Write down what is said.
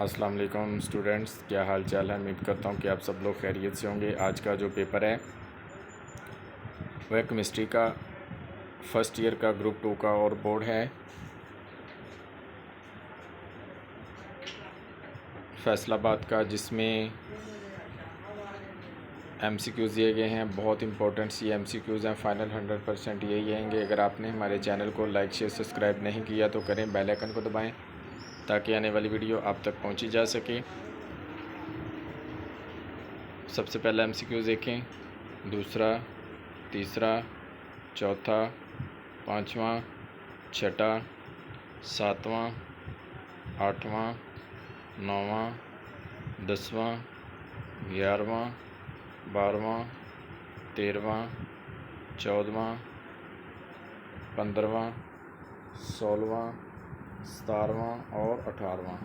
अस्सलाम वालेकुम स्टूडेंट्स, क्या हाल चाल है। उम्मीद करता हूँ कि आप सब लोग खैरियत से होंगे। आज का जो पेपर है वह केमिस्ट्री का फ़र्स्ट ईयर का ग्रुप 2 का और बोर्ड है फैसलाबाद का, जिसमें MCQs दिए गए हैं। बहुत इंपॉर्टेंट सी MCQs हैं। फाइनल 100% यही आएंगे। अगर आपने हमारे चैनल को लाइक शेयर सब्सक्राइब नहीं किया तो करें, बेल आइकन को दबाएं ताकि आने वाली वीडियो आप तक पहुंची जा सके। सबसे पहला MCQs देखें, दूसरा, तीसरा, चौथा, पाँचवा, छठा, सातवां, आठवां, नौवां, 10वां, 11वां, 12वां, 13वां, 14वां, 15वां, 16वां, 17वां और 18वां।